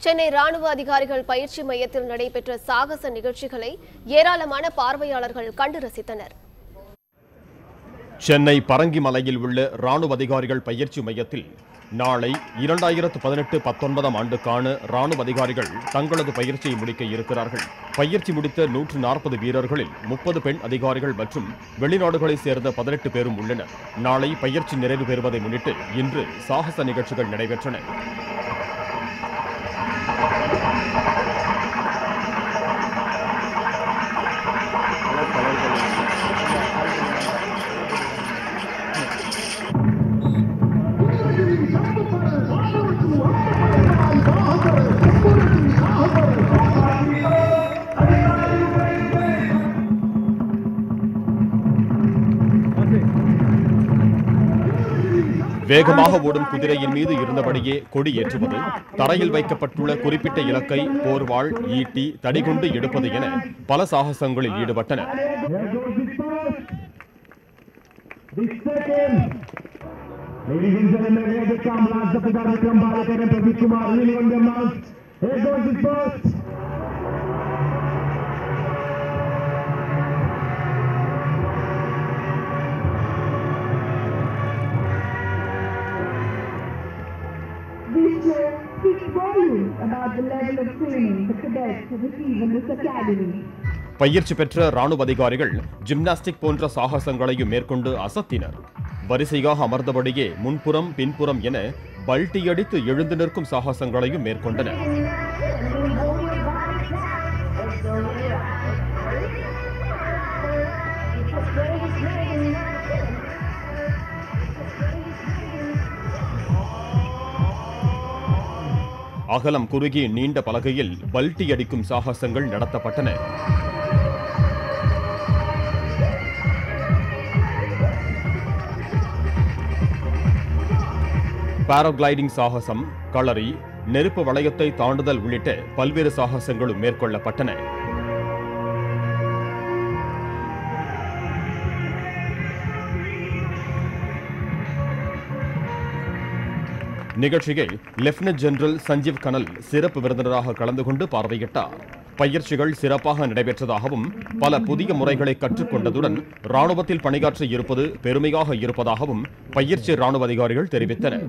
சென்னை ராணுவ அதிகாரிகள் பயிற்சி மையத்தில் நடைபெற்ற சாகச நிகழ்ச்சிகளை ஏராளமான பார்வையாளர்கள் கண்டு ரசித்தனர். சென்னை பரங்கிமலையில் உள்ள ராணுவ அதிகாரிகள் பயிற்சி மையத்தில் நாளை 2018-19 ஆண்டுக்கான ராணுவ அதிகாரிகள் தங்களது பயிற்சியை முடிக்க இருக்கிறார்கள். பயிற்சி முடித்த 140 வீரர்களில் 30 பெண் அதிகாரிகள் மற்றும் வெளிநாடுகளைச் சேர்ந்த 18 பேரும் உள்ளனர். நாளை பயிற்சி நிறைவு பெறுவதை முன்னிட்டு இன்று சாகச நிகழ்ச்சிகள் நடைபெற்றன. வேகமாக ஓடும் குதிரையின் மீது இருந்தபடியே கொடி ஏற்றுவது, தரையில் வைக்கப்பட்டுள்ள குறிப்பிட்ட இலக்கை போர்வாள், ஈட்டி, தடிகொண்டு எடுப்பது என பல சாகசங்களில் ஈடுபட்டனர். பயிற்சி பெற்ற ராணுவ அதிகாரிகள் ஜிம்னாஸ்டிக் போன்ற சாகசங்களையும் மேற்கொண்டு அசத்தினர். வரிசையாக அமர்ந்தபடியே முன்புறம் பின்புறம் என பல்ட்டியடித்து எழுந்து நிற்கும் சாகசங்களையும் மேற்கொண்டனர். அகலம் குறுகிய நீண்ட பலகையில் பல்ட்டி அடிக்கும் சாகசங்கள் நடத்தப்பட்டன. பாராகிளைடிங் சாகசம், களரி, நெருப்பு வளையத்தை தாண்டுதல் உள்ளிட்ட பல்வேறு சாகசங்களும் மேற்கொள்ளப்பட்டன. நிகழ்ச்சியை லெப்டினன்ட் ஜெனரல் சஞ்சீவ் கனல் சிறப்பு விருந்தினராக கலந்து கொண்டு பார்வையிட்டார். பயிற்சிகள் சிறப்பாக நடைபெற்றதாகவும் பல புதிய முறைகளை கற்றுக்கொண்டதுடன் ராணுவத்தில் பணியாற்ற இருப்பது பெருமையாக இருப்பதாகவும் பயிற்சி ராணுவ அதிகாரிகள் தெரிவித்தனர்.